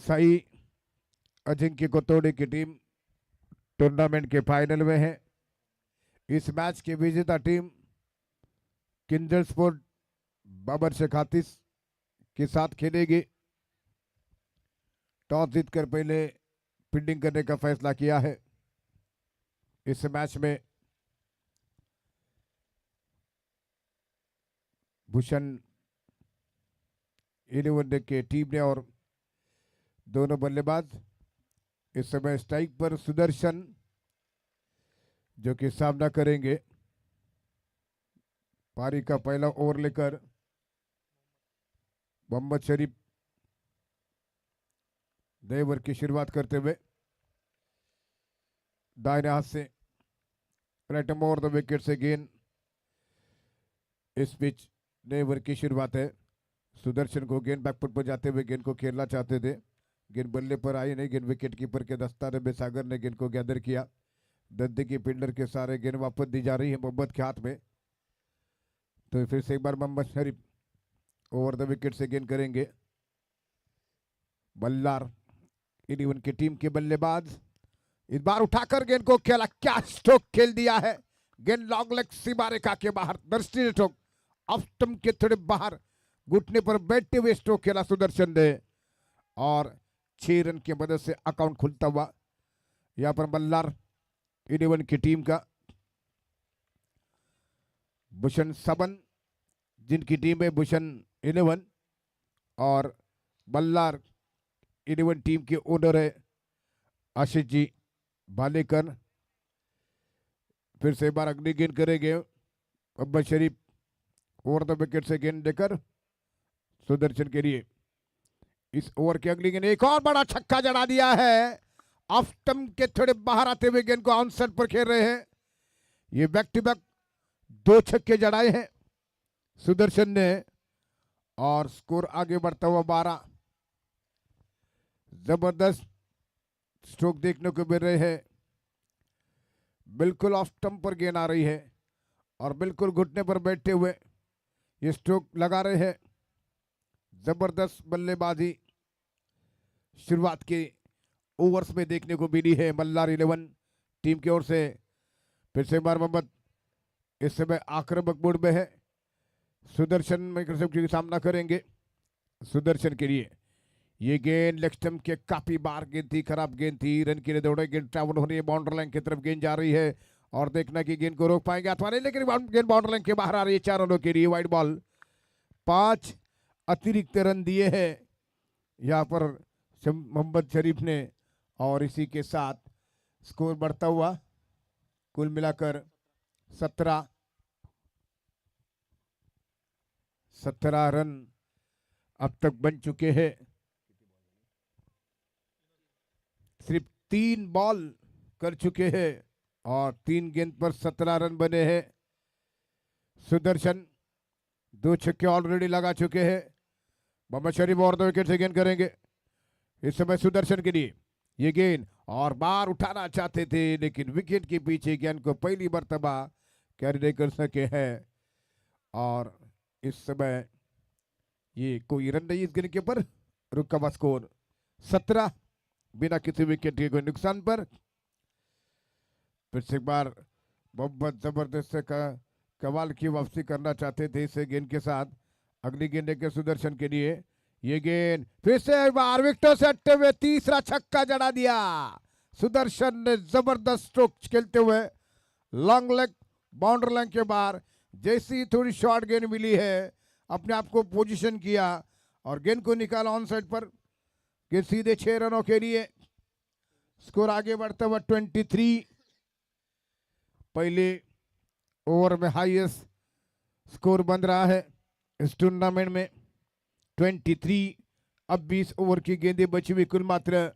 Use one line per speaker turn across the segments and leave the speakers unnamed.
साई अजिंक्य कोतोड़ी की team tournament के final में है। इस मैच की विजेता टीम किंजल स्पोर्ट बाबर शेखातिस के साथ खेलेगी। टॉस जीतकर पहले फील्डिंग करने का फैसला किया है। इस मैच में भूषण 11 के टीम ने और दोनों बल्लेबाज इस समय स्ट्राइक पर सुदर्शन जो कि सामना करेंगे। पारी का पहला ओवर लेकर मोहम्मद शरीफ नए ओवर की शुरुआत करते हुए दाहिने हाथ से राइट ओवर द विकेट से गेंद। इस पिच नए ओवर की शुरुआत है। सुदर्शन को गेंद बैकफुट पर जाते हुए गेंद को खेलना चाहते थे। गेंद बल्ले पर आई नहीं। गेंद विकेट कीपर के दस्ताने में सागर ने गेंद को गैदर किया। दद्दी की फील्डर के सारे गेंद वापस दी जा रही है मोहम्मद के हाथ में। तो फिर से एक बार मोहम्मद शरीफ ओवर द विकेट से गेंद करेंगे। बल्लार 11 की टीम के बल्लेबाज इस बार उठाकर गेंद को खेला। क्या स्ट्रोक खेल दिया है। गेंद लॉन्ग लेग सीमा रेखा के बाहर दर्शनीय स्ट्रोक ऑफ स्टंप के थोड़े बाहर घुटने पर बैठते हुए स्ट्रोक खेला सुदर्शन ने और 6 रन की मदद से अकाउंट खुलता हुआ यहां पर बल्लार 11 की टीम का। भूषण 7 जिनकी टीम है भूषण 11 और बल्लार 11 टीम के ओनर है आशीष जी भालेकर। फिर से एक बार अगली गेंद करेंगे मोहम्मद शरीफ ओवर द विकेट से गेंद देकर सुदर्शन के लिए। इस ओवर की अगली गेंद एक और बड़ा छक्का जड़ा दिया है। ऑफ स्टंप के थोड़े बाहर आते हुए गेंद को ऑन साइड पर खेल रहे हैं। ये बैक टू बैक 2 छक्के जड़ाए हैं सुदर्शन ने और स्कोर आगे बढ़ता हुआ 12। जबरदस्त स्ट्रोक देखने को मिल रहे हैं। बिल्कुल ऑफ स्टंप पर गेंद आ रही है और बिल्कुल घुटने पर बैठते हुए ये स्ट्रोक लगा रहे हैं। जबरदस्त बल्लेबाजी शुरुआत के ओवर्स में देखने को मिली है बल्लार 11 टीम की ओर से। फिर से बार मोहम्मद इस समय आक्रामक मोड में है। सुदर्शन में सामना करेंगे। सुदर्शन के लिए ये गेंद लेग स्टंप के काफी बार गेंद थी, खराब गेंद थी। रन के लिए दौड़े, गेंद ट्रैवल हो रही है, बाउंड्री लाइन की तरफ गेंद जा रही है और देखना कि गेंद को रोक पाएंगे अथवा नहीं, लेकिन गेंद बाउंड्री लाइन के बाहर आ रही है। 4 रनों के लिए वाइड बॉल। 5 अतिरिक्त रन दिए हैं यहाँ पर मोहम्मद शरीफ ने और इसी के साथ स्कोर बढ़ता हुआ कुल मिलाकर 17 रन अब तक बन चुके हैं। सिर्फ 3 बॉल कर चुके हैं और 3 गेंद पर 17 रन बने हैं। सुदर्शन 2 छक्के ऑलरेडी लगा चुके हैं। मोहम्मद शरीफ और 2 विकेट से गेंद करेंगे। इस समय सुदर्शन के लिए ये गेंद और बार उठाना चाहते थे लेकिन विकेट के पीछे गेंद को पहली मर्तबा कैरी नहीं कर सके हैं और इस समय ये कोई रन नहीं इस गेंद के ऊपर। रुका हुआ स्कोर 17 बिना किसी विकेट के कोई नुकसान पर। फिर से एक बार मोहम्मद जबरदस्त कमाल की वापसी करना चाहते थे इस गेंद के साथ। अगली गेंद लेकर सुदर्शन के लिए ये गेंद फिर से एक बार विकेटों से हटते हुए तीसरा छक्का जड़ा दिया सुदर्शन ने। जबरदस्त स्ट्रोक खेलते हुए लॉन्ग लेग बाउंड्री लाइन के बाहर जैसी थोड़ी शॉर्ट गेंद मिली है अपने आप को पोजीशन किया और गेंद को निकाला ऑन साइड पर। गेंद सीधे 6 रनों के लिए। स्कोर आगे बढ़ता हुआ 23। पहले ओवर में हाईएस्ट स्कोर बन रहा है इस टूर्नामेंट में 23। अब 20 ओवर की गेंदें बची हुई, कुल मात्र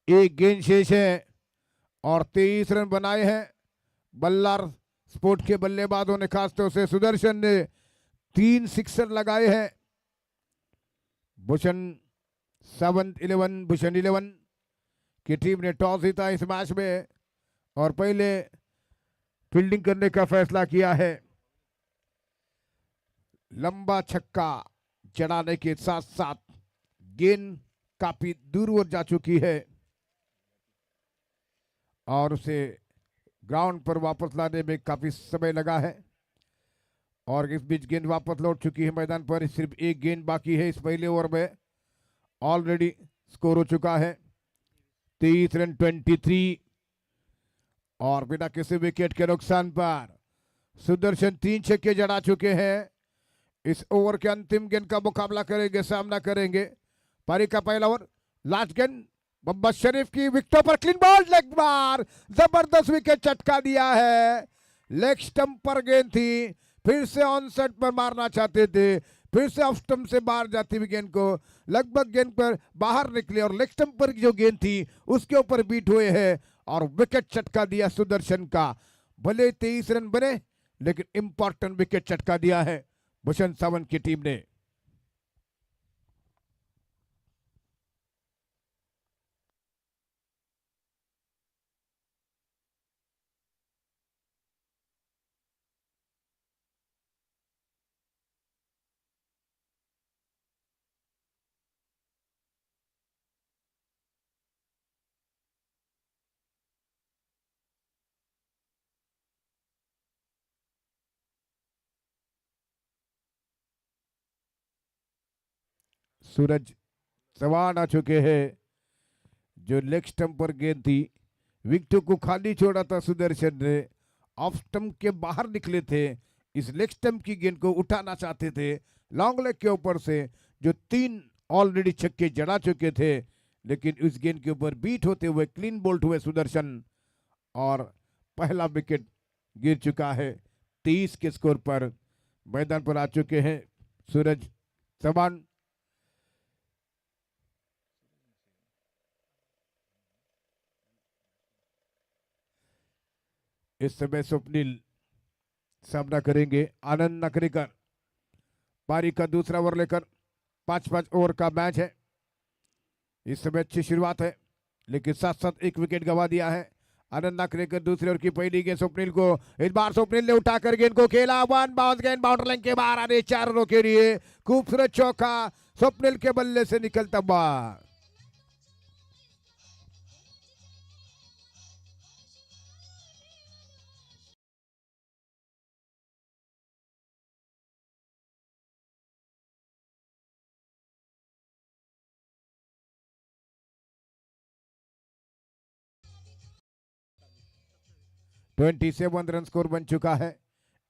1 गेंद शेष है और 23 रन बनाए हैं बल्लार स्पोर्ट के बल्लेबाजों ने। खासतौर से सुदर्शन ने 3 सिक्सर लगाए हैं। भूषण 11 की टीम ने टॉस जीता इस मैच में और पहले फील्डिंग करने का फैसला किया है। लंबा छक्का जड़ाने के साथ साथ गेंद काफी दूर ओर जा चुकी है और उसे ग्राउंड पर वापस लाने में काफी समय लगा है और इस बीच गेंद वापस लौट चुकी है मैदान पर। सिर्फ एक गेंद बाकी है इस पहले ओवर में। ऑलरेडी स्कोर हो चुका है 23 रन 23 और बिना किसी विकेट के नुकसान पर सुदर्शन 3 छक्के जड़ा चुके हैं। इस ओवर के अंतिम गेंद का मुकाबला करेंगे, सामना करेंगे। पारी का पहला ओवर, लास्ट गेंद मोहम्मद शरीफ की विकेटों पर क्लीन बॉल, लेग बार, जबरदस्त विकेट चटका दिया है। लेग स्टंप पर गेंद थी, फिर से ऑन सेट पर मारना चाहते थे, फिर से ऑफ स्टंप से बाहर जाती हुई गेंद को लगभग गेंद पर बाहर निकले और लेग स्टंप पर जो गेंद थी उसके ऊपर बीट हुए हैं और विकेट चटका दिया सुदर्शन का। भले 23 रन बने लेकिन इंपॉर्टेंट विकेट चटका दिया है भूषण सावंत की टीम ने। सूरज चौहान आ चुके हैं। जो लेग स्टंप पर गेंद थी, विकेट को खाली छोड़ा था सुदर्शन ने, ऑफ स्टंप के बाहर निकले थे। इस लेग स्टंप की गेंद को उठाना चाहते थे लॉन्ग लेग के ऊपर से, जो 3 ऑलरेडी छक्के जड़ा चुके थे, लेकिन उस गेंद के ऊपर बीट होते हुए क्लीन बोल्ट हुए सुदर्शन और पहला विकेट गिर चुका है। 23 के स्कोर पर मैदान पर आ चुके हैं सूरज चौहान। इस समय स्वप्निल सामना करेंगे आनंद नकरेकर। पारी का दूसरा ओवर लेकर 5-5 ओवर का मैच है। इस समय अच्छी शुरुआत है लेकिन साथ साथ एक विकेट गंवा दिया है आनंद नकरेकर। दूसरे ओवर की पहली गेंद स्वप्निल को, इस बार स्वप्निल ने उठाकर गेंद को खेला, वन बाउंस गेंद बाउंड्री लाइन के बाहर आने 4 रनों के लिए खूबसूरत चौका स्वप्निल के बल्ले से निकलता बाहर। ट्वेंटी 27 रन स्कोर बन चुका है।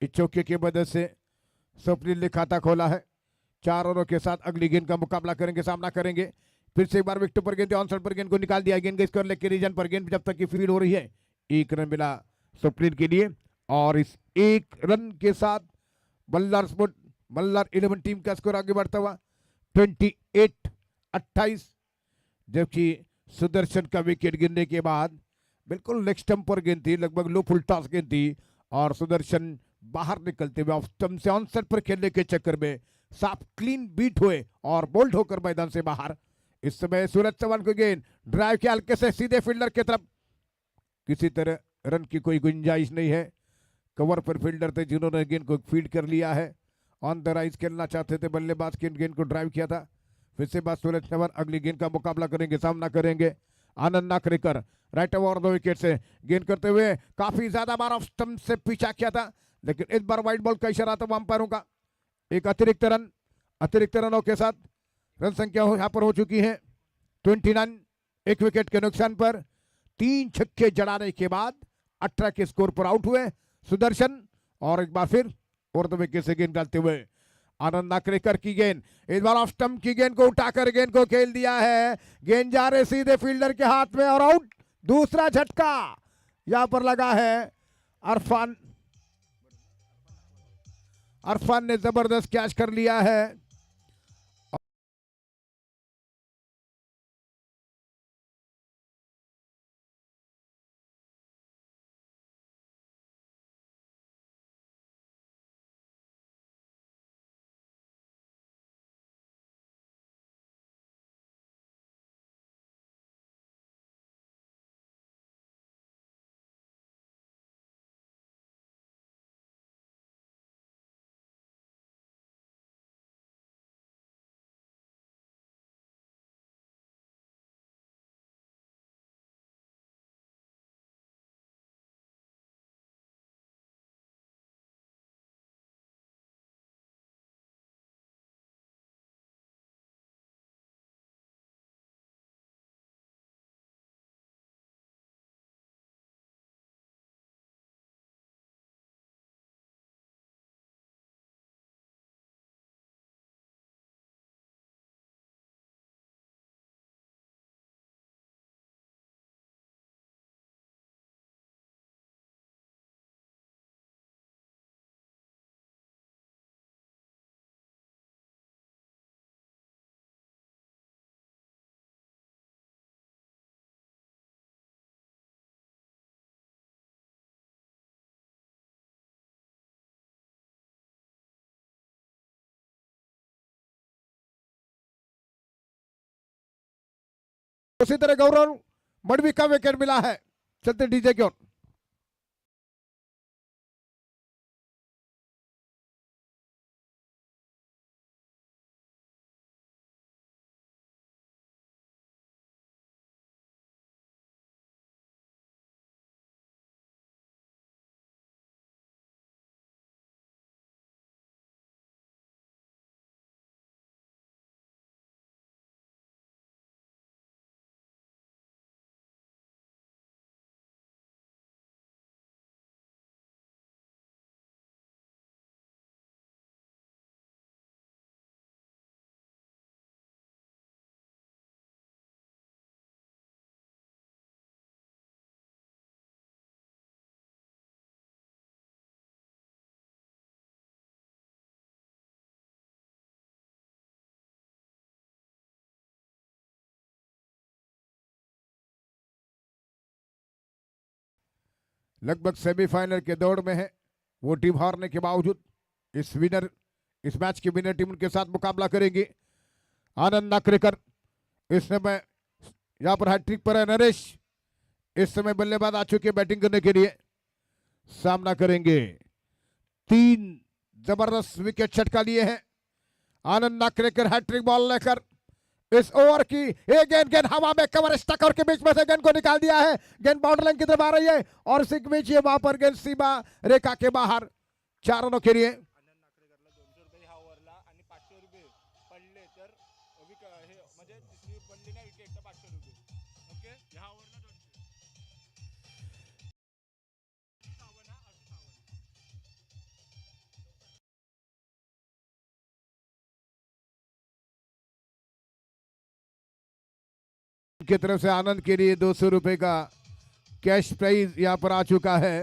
इस चौके की मदद से स्वप्निल ने खाता खोला है। 4 ओवरों के साथ अगली गेंद का मुकाबला करेंगे, सामना करेंगे। फिर से एक बार विकेट पर गेंद, ऑन साइड पर गेंद को निकाल दिया, गेंद के स्क्वायर लेग के रीजन पर गेंद जब तक की फील्ड हो रही है। 1 रन मिला स्वप्निल के लिए और इस 1 रन के साथ मल्लार 11 टीम का स्कोर आगे बढ़ता हुआ 28-28। जबकि सुदर्शन का विकेट गिरने के बाद बिल्कुल लेग स्टंप पर गेंद थी, लगभग लो फुल टॉस गेंद थी और सुदर्शन बाहर निकलते हुए ऑफ स्टंप से ऑन सेट पर खेलने के चक्कर में साफ क्लीन बीट हुए और बोल्ड होकर मैदान से बाहर। इस समय सूरज चौहान को गेंद ड्राइव किया हल्के से सीधे फील्डर की तरफ, किसी तरह रन की कोई गुंजाइश नहीं है। कवर पर फील्डर थे जिन्होंने गेंद को फील्ड कर लिया है। ऑन द राइज खेलना चाहते थे बल्लेबाज के गेंद को ड्राइव किया था। फिर से बात सूरज चौहान अगली गेंद का मुकाबला करेंगे, सामना करेंगे आनंद नाकरेकर। राइट ओवर 2 विकेट से गेंद करते हुए काफी ज्यादा बार ऑफ स्टंप से पीछा किया था, लेकिन इस बार व्हाइट बॉल का इशारा था अंपायरों का। एक अतिरिक्त रनों के साथ रन संख्या यहां पर हो चुकी है 29। एक विकेट के नुकसान पर 3 छक्के जड़ाने के बाद 18 के स्कोर पर आउट हुए सुदर्शन और एक बार फिर और 2 विकेट से गेंद डालते हुए आनंद नाकरेकर की गेंद, इस बार ऑफ स्टंप की गेंद को उठाकर गेंद को खेल दिया है। गेंद जा रहे सीधे फील्डर के हाथ में और आउट। दूसरा झटका यहां पर लगा है। अरफान ने जबरदस्त कैच कर लिया है। उसी तरह गौरव मडवी का विकेट मिला है। चलते डीजे की ओर। लगभग सेमीफाइनल के दौड़ में है। वो टीम हारने के बावजूद इस मैच की विनर टीम उनके साथ मुकाबला करेंगे। आनंद नाकरेकर इस समय यहां पर हैट्रिक पर है। नरेश इस समय बल्लेबाज आ चुके बैटिंग करने के लिए, सामना करेंगे। 3 जबरदस्त विकेट छटका लिए हैं आनंद नाकरेकर हैट्रिक बॉल लेकर। इस ओवर की एक गेंद हवा में कवर स्टकर के बीच में से गेंद को निकाल दिया है। गेंद बाउंड्री लाइन की तरफ आ रही है और इसी के बीच ये वहां पर गेंद सीमा रेखा के बाहर 4 रनों के लिए। की तरफ से आनंद के लिए 200 रुपए का कैश प्राइज यहां पर आ चुका है।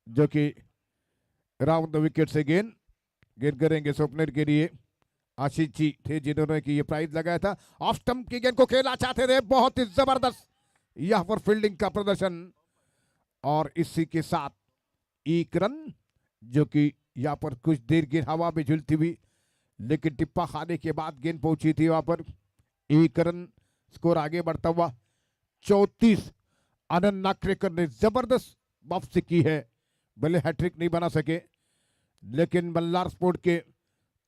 जो कि राउंड द विकेट से गेंद करेंगे स्वप्नेर के लिए। आशीष जी थे जिन्होंने की ये प्राइज लगाया था। ऑफ स्टंप की गेंद को खेलना चाहते थे, बहुत ही जबरदस्त यहां पर फील्डिंग का प्रदर्शन और इसी के साथ 1 रन, जो कि यहां पर कुछ देर गेंद हवा में झूलती हुई, लेकिन टिप्पा खाने के बाद गेंद पहुंची थी वहां पर। 1 रन स्कोर आगे बढ़ता हुआ 34। आनंद नाकरेकर ने जबरदस्त वापसी की है, भले हैट्रिक नहीं बना सके, लेकिन मल्हार स्पोर्ट के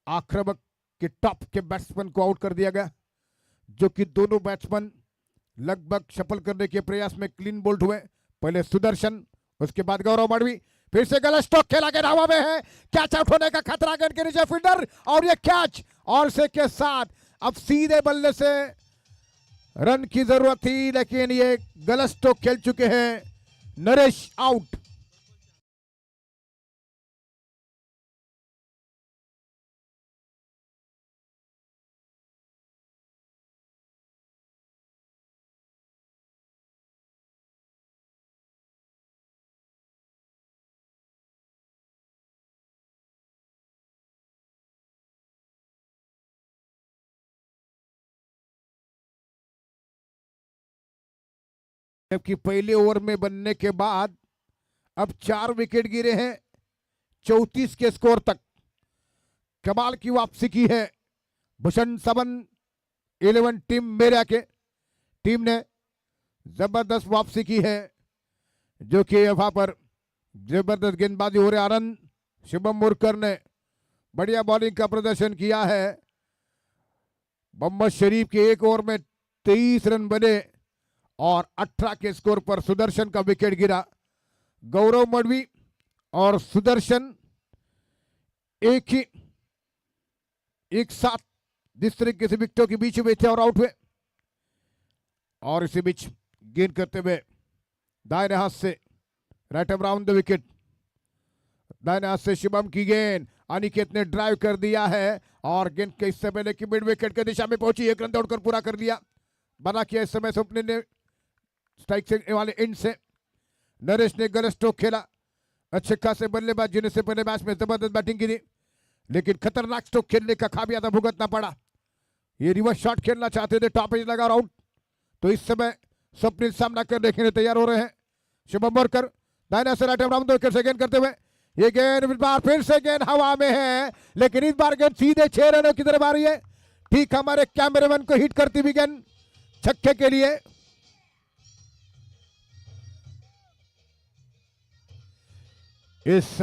आक्रामक के टॉप के बैट्समैन को आउट कर दिया गया, जो कि दोनों बैट्समैन लगभग सफल करने के प्रयास में क्लीन बोल्ड हुए। पहले सुदर्शन, उसके बाद गौरव मडवी। फिर से गलत स्ट्रोक खेला गया, हवा में है, कैच आउट होने का खतरा गेंद के नीचे फील्डर, और ये कैच और से के साथ अब सीधे बल्ले से रन की जरूरत थी, लेकिन ये गलत स्ट्रोक खेल चुके हैं। नरेश आउट। जबकि पहले ओवर में बनने के बाद अब 4 विकेट गिरे हैं 34 के स्कोर तक। कमाल की वापसी की है भूषण सबन 11 टीम मेरा के टीम ने जबरदस्त वापसी की है, जो कि वहां पर जबरदस्त गेंदबाजी हो रही। आनंद शुभम मुरकर ने बढ़िया बॉलिंग का प्रदर्शन किया है। मोहम्मद शरीफ के 1 ओवर में 23 रन बने और 18 के स्कोर पर सुदर्शन का विकेट गिरा। गौरव मडवी और सुदर्शन एक साथ जिस तरीके से विकेटों के बीच में थे और आउट हुए, और इसी बीच गेंद करते हुए दाहिने हाथ से राइट अराउंड द विकेट, दाहिने हाथ से शुभम की गेंद, अनिकेत ने ड्राइव कर दिया है और गेंद के इससे पहले कि मिड विकेट की दिशा में पहुंची, एक रन दौड़कर पूरा कर लिया, बना किया इस समय स्वप्निल ने स्ट्राइक से वाले एंड से। नरेश ने गलत स्ट्रोक खेला, अच्छे खासे बल्लेबाज जिन्हें से पहले मैच में जबरदस्त बैटिंग की थी, लेकिन खतरनाक स्ट्रोक खेलने का खामियाजा भुगतना पड़ा। ये रिवर्स शॉट खेलना चाहते थे, टॉप एज लगा आउट, तो इस समय स्वप्निल सामना करने के लिए तैयार हो रहे हैं। शुभम बोरकर दाहिने से राइट अराउंड द विकेट से गेंद करते हुए, ये गेंद इस बार फिर से गेंद हवा में है, लेकिन इस बार गेंद सीधे 6 रनों की तरफ आ रही है, ठीक हमारे कैमरामैन को हिट करती हुई गेंद छक्के के लिए। इस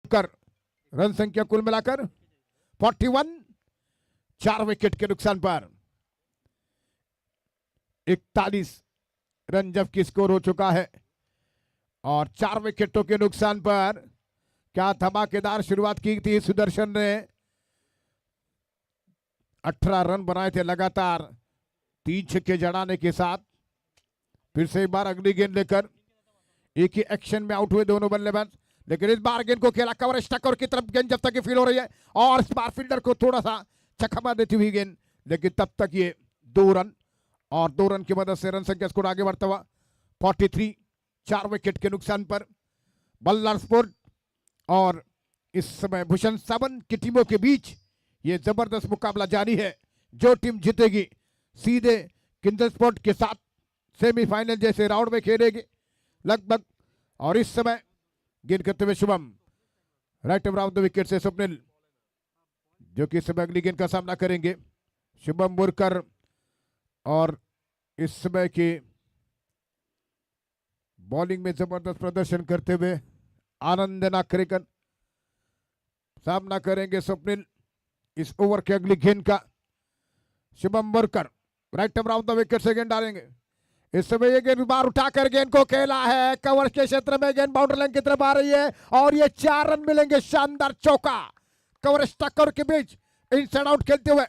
कर रन संख्या कुल मिलाकर 41, 4 विकेट के नुकसान पर 41 रन जबकि स्कोर हो चुका है, और 4 विकेटों के नुकसान पर क्या धमाकेदार शुरुआत की थी सुदर्शन ने। 18 रन बनाए थे लगातार 3 छक्के जड़ाने के साथ। फिर से एक बार अगली गेंद लेकर एक ही एक्शन में आउट हुए दोनों बल्लेबाज, लेकिन इस बार गेंद को खेला कवर स्टकर की तरफ, गेंद जब तक ये फील हो रही है, और इस बार फील्डर को थोड़ा सा चकमा देती हुई गेंद, लेकिन तब तक ये 2 रन, और 2 रन की मदद से रन संख्या स्कोर आगे बढ़ता हुआ 43, 4 विकेट के नुकसान पर बल्लर स्पोर्ट और इस समय भूषण सावन की टीमों के बीच ये जबरदस्त मुकाबला जारी है। जो टीम जीतेगी सीधे किंजल स्पोर्ट के साथ सेमीफाइनल जैसे राउंड में खेलेगी लगभग। और इस समय गेंद करते हुए Shubham right around the wicket से स्वप्निल, जो कि इस समय अगली गेंद का सामना करेंगे। शुभम बोरकर और इस समय की बॉलिंग में जबरदस्त प्रदर्शन करते हुए आनंद नाकरेकर सामना करेंगे स्वप्निल इस ओवर के अगली गेंद का। Shubham Borkar right around the wicket से गेंद डालेंगे। इस समय ये गेंद बार उठाकर गेंद को खेला है, कवर के क्षेत्र में गेंद बाउंड्री लाइन की तरफ आ रही है, और ये 4 रन मिलेंगे। शानदार चौका कवर स्टकर के बीच इनसाइड आउट खेलते हुए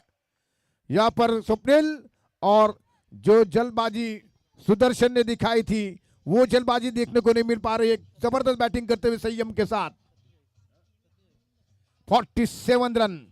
यहां पर स्वप्निल, और जो जल्दबाजी सुदर्शन ने दिखाई थी वो जल्दबाजी देखने को नहीं मिल पा रही है। जबरदस्त बैटिंग करते हुए संयम के साथ 47 रन।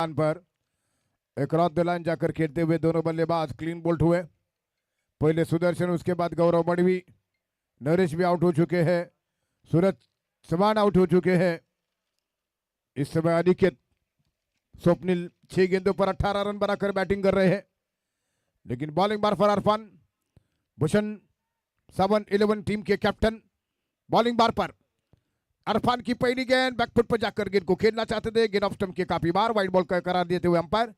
पर अक्रॉस द लाइन जाकर खेलते हुए दोनों बल्लेबाज क्लीन बोल्ट हुए। पहले सुदर्शन, उसके बाद गौरव मड़वी, नरेश भी आउट हो चुके हैं, सूरज चौहान आउट हो चुके हैं। इस समय अनिकेत, स्वप्निल 6 गेंदों पर 18 रन बनाकर बैटिंग कर रहे हैं, लेकिन bowling bar for Irfan, Bhushan Sawan 11 team के कैप्टन। बॉलिंग बार पर अरफान की पहली गेंद बैकफुट पर जाकर गेंद को खेलना चाहते थे, गेंद ऑफ स्टंप के काफी बार वाइड बॉल का करार देते हुए अंपायर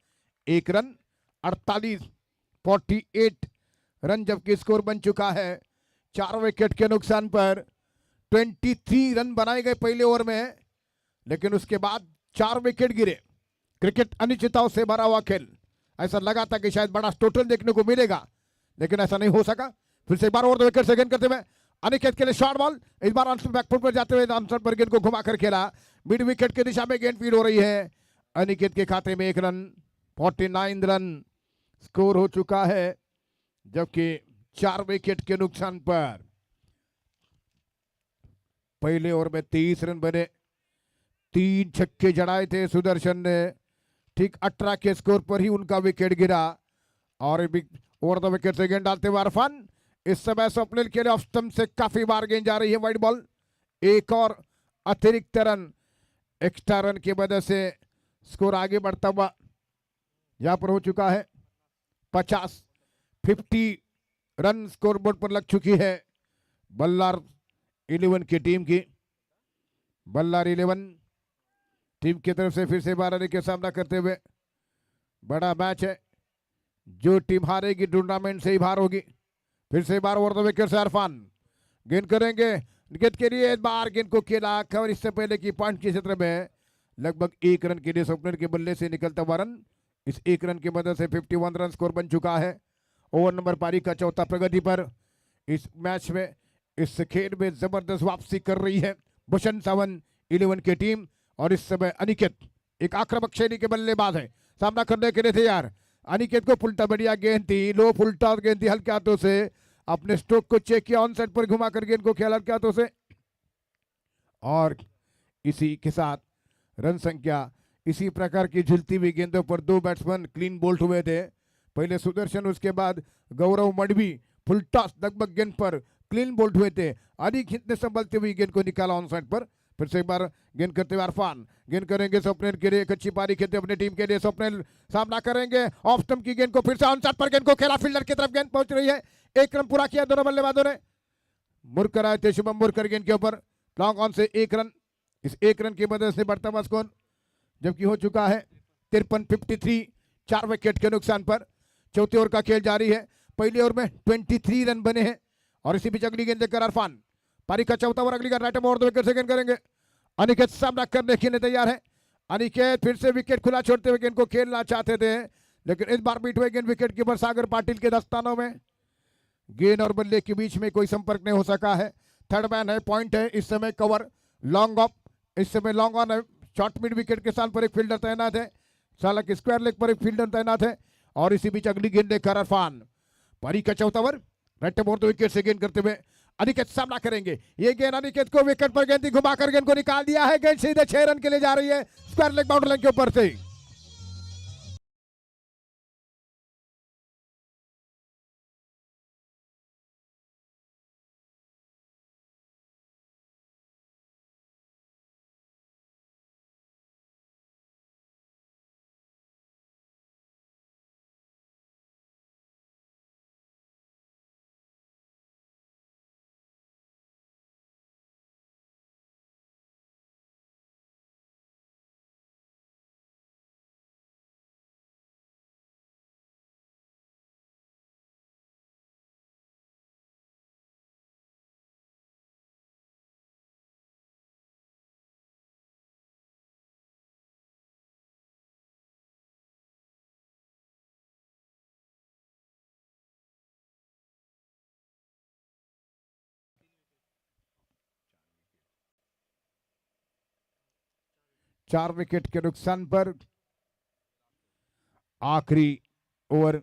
1 रन। 48 रन जबकि स्कोर बन चुका है 4 विकेट के नुकसान पर 23 रन बनाए गए पहले ओवर में, लेकिन उसके बाद 4 विकेट गिरे। क्रिकेट अनिश्चितताओं से भरा हुआ खेल, ऐसा लगा था कि शायद बड़ा टोटल देखने को मिलेगा, लेकिन ऐसा नहीं हो सका। फिर से एक बार और 2 विकेट से गेंद करते हुए अनिकेत के लिए शॉर्ट बॉल, इस बार आंसर बैकफुट पर जाते हुए आंसर पर गेंद को घुमाकर खेला, मिड विकेट की दिशा में गेंद फीड हो रही है। अनिकेत के खाते में 1 रन, 49 रन स्कोर हो चुका है, जबकि 4 विकेट के नुकसान पर पहले ओवर में 23 रन बने, 3 छक्के जड़ाए थे सुदर्शन ने। ठीक 18 के स्कोर पर ही उनका विकेट गिरा और ओवर द विकेट से गेंद डालते हुए इरफान। इस समय स्वप्निल के लिए ऑफ स्टंप से काफी बार गेंद जा रही है वाइड बॉल। एक और अतिरिक्त रन, एक्स्ट्रा रन की वजह से स्कोर आगे बढ़ता हुआ यहां पर हो चुका है 50 रन स्कोर बोर्ड पर लग चुकी है बल्लार 11 की टीम की। बल्लार 11 टीम की तरफ से फिर से 12 रन का सामना करते हुए बड़ा मैच है। जो टीम हारेगी टूर्नामेंट से ही बाहर होगी। फिर से बार ओवर द विकेट से इरफान गेंद करेंगे, गेंद के लिए एक बार गेंद को खेला खबर इससे पहले की पॉइंट के क्षेत्र में लगभग 1 रन के लिए स्वप्निल के बल्ले से निकलता हुआ रन। इस 1 रन की मदद से 51 रन स्कोर बन चुका है। ओवर नंबर पारी का चौथा प्रगति पर इस मैच में, इस खेल में जबरदस्त वापसी कर रही है भूषण सावन 11 की टीम। और इस समय अनिकेत एक आक्रामक शैली के बल्लेबाज है, सामना करने के लिए तैयार। अनिकेत को फुलटा बढ़िया गेंद थी, लो फुलटा गेंद थी, हल्के हाथों से अपने स्ट्रोक को चेक किया, ऑन साइड पर घुमाकर गेंद को खेला हल्के हाथों से। और इसी के साथ रन संख्या इसी प्रकार की झुलती हुई गेंदों पर 2 बैट्समैन क्लीन बोल्ट हुए थे। पहले सुदर्शन, उसके बाद गौरव मडवी फुल टॉस लगभग गेंद पर क्लीन बोल्ट हुए थे। अनिकेत ने संभलती हुई गेंद को निकाला ऑन साइड पर। फिर से एक बार गेंद करते हुए इरफान गेंद करेंगे स्वप्निल के लिए, एक अच्छी पारी खेलते अपनी टीम के लिए। स्वप्निल सामना करेंगे ऑफ स्टंप की गेंद को, फिर से ऑन साइड पर गेंद को खेला, फील्डर की तरफ गेंद पहुंच रही है। 1 रन पूरा किया दोनों बल्लेबाजों ने। मुरकर आए थे शुभम मुरकर गेंद के ऊपर, लॉन्ग ऑन से 1 रन। इस 1 रन की मदद से बढ़ता हुआ स्कोर जबकि हो चुका है 53 4 विकेट के नुकसान पर। चौथे ओवर का खेल जारी है। पहले ओवर में 23 रन बने हैं और इसी बीच अगली गेंद लेकर इरफान, पारी का चौथा ओवर अगली राइट ओवर 2 विकेट से गेंद करेंगे। अनिकेत सामना करने के लिए तैयार है। अनिकेत फिर से विकेट खुला छोड़ते हुए गेंद को खेलना चाहते थे, लेकिन इस बार बीट हुए गेंद विकेट कीपर सागर पाटिल के दस्तानों में। गेंद और बल्ले के बीच में कोई संपर्क नहीं हो सका है। थर्ड मैन है, पॉइंट है इस समय, कवर लॉन्ग ऑफ, इस समय लॉन्ग ऑन है। शॉर्ट मिड विकेट के स्थान पर एक फील्डर तैनात है, हालांकि स्क्वायर लेग पर एक फील्डर तैनात है। और इसी बीच अगली गेंद लेकर इरफान, पारी का चौथा ओवर राइट ओवर 2 विकेट से गेंद करते हुए अनिकेत सामना करेंगे। ये गेंद अनिकेत को विकेट पर गेंद घुमाकर गेंद को निकाल दिया है। गेंद सीधे 6 रन के लिए जा रही है स्क्वायर लेग बाउंड्री लाइन के ऊपर से। चार विकेट के नुकसान पर आखिरी ओवर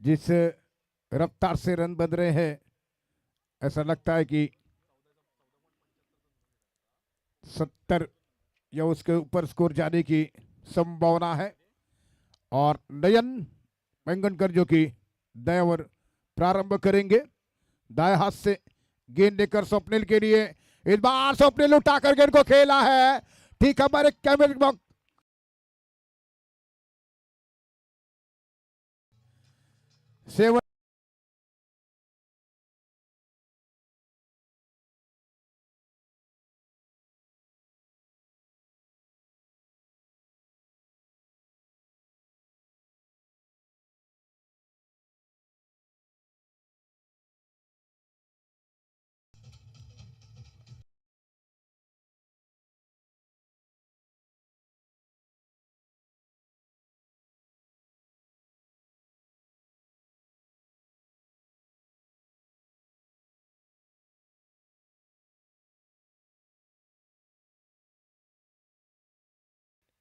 जिस रफ्तार से रन बन रहे हैं, ऐसा लगता है कि 70 या उसके ऊपर स्कोर जाने की संभावना है। और नयन मंगनकर जो कि दाएं ओवर प्रारंभ करेंगे, दाएं हाथ से गेंद लेकर स्वप्निल के लिए। इस बार स्वप्निल उठाकर गेंद को खेला है, ठीक हमारे कैमरे सेवन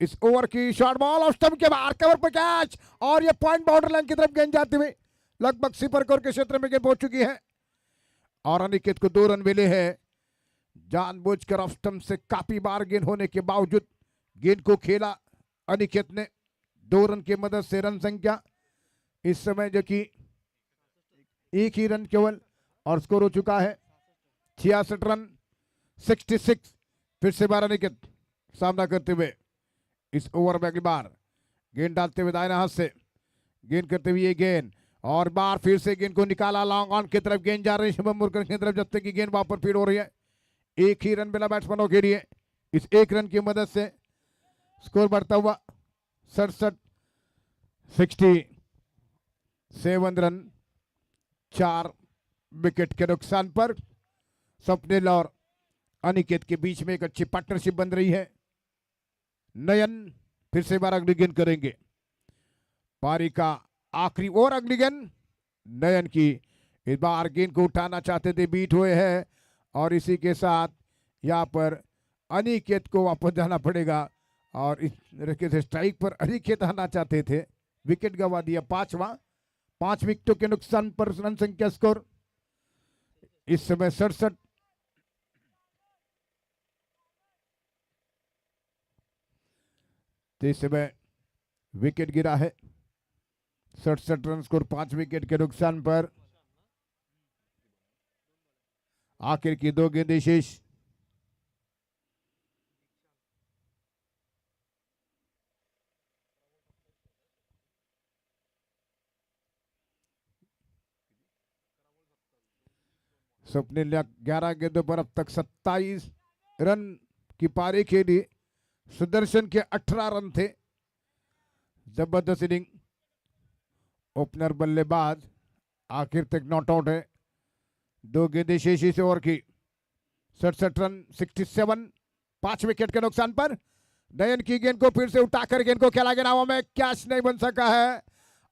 इस ओवर की शॉर्ट बॉल ऑफ स्टंप के बाहर, कवर पर कैच, और ये पॉइंट बाउंड्री लाइन की तरफ गेंद जाते हुए लगभग सिपर कोर के क्षेत्र में गेंद पहुंच चुकी है और अनिकेत को 2 रन मिले हैं। जानबूझकर ऑफ स्टंप से काफी बार गेंद होने के बावजूद गेंद को खेला अनिकेत ने। 2 रन की मदद से रन संख्या इस समय जो कि 1 ही रन केवल और स्कोर हो चुका है 66 रन 66। फिर से बार अनिकेत सामना करते हुए इस ओवर में अगली बार गेंद डालते हुए दाहिने हाथ से गेंद करते हुए ये गेंद और बार फिर से गेंद को निकाला, लॉन्ग ऑन की तरफ गेंद जा रही है शुभम मुरकर की तरफ, जब तक की गेंद वापस फीड हो रही है। 1 ही रन मिला बैट्समैनों के लिए। इस 1 रन की मदद से स्कोर बढ़ता हुआ 67 रन 4 विकेट के नुकसान पर। स्वप्निल और अनिकेत के बीच में एक अच्छी पार्टनरशिप बन रही है। नयन फिर से बार अगली गेंद करेंगे। पारी का आखिरी ओवर अगली गेंद नयन की। इस बार गेंद को उठाना चाहते थे, बीट हुए हैं और इसी के साथ यहाँ पर अनिकेत को वापस जाना पड़ेगा और इस तरीके से स्ट्राइक पर अनिकेत आना चाहते थे, विकेट गंवा दिया। 5 विकेटों के नुकसान पर रन संख्या स्कोर इस समय 67। इस समय विकेट गिरा है 67 रन स्कोर 5 विकेट के नुकसान पर। आखिर की 2 गेंदें शेष। स्वप्निल ने 11 गेंदों पर अब तक 27 रन की पारी खेली। सुदर्शन के 18 रन थे। जबरदस्त इनिंग। ओपनर बल्लेबाज आखिर तक नॉट आउट है। 2 गेंदें शेष इस ओवर की। 67 रन 67 5 विकेट के नुकसान पर। नयन की गेंद को फिर से उठाकर गेंद को खेला गया, हवा में कैच नहीं बन सका है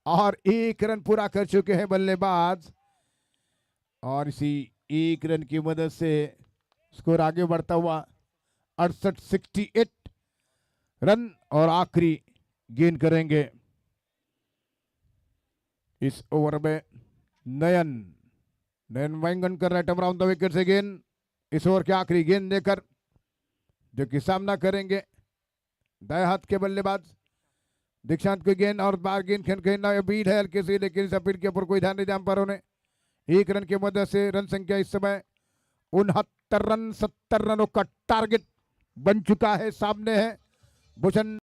और 1 रन पूरा कर चुके हैं बल्लेबाज और इसी 1 रन की मदद से स्कोर आगे बढ़ता हुआ 68 रन और आखिरी गेंद करेंगे इस ओवर में नयन वाइंगन कर रहा है टर्म द विकेट से गेंद। इस ओवर की आखिरी गेंद देकर जो कि सामना करेंगे दाएं हाथ के बल्लेबाज दीक्षांत की गेंद और बार गेंद खेलना बीट है हल्की सी, लेकिन इस अपील के ऊपर कोई ध्यान नहीं दिया अंपायरों ने। 1 रन की मदद से रन संख्या इस समय 69 रन 70 रनों का टारगेट बन चुका है, सामने है भूषण।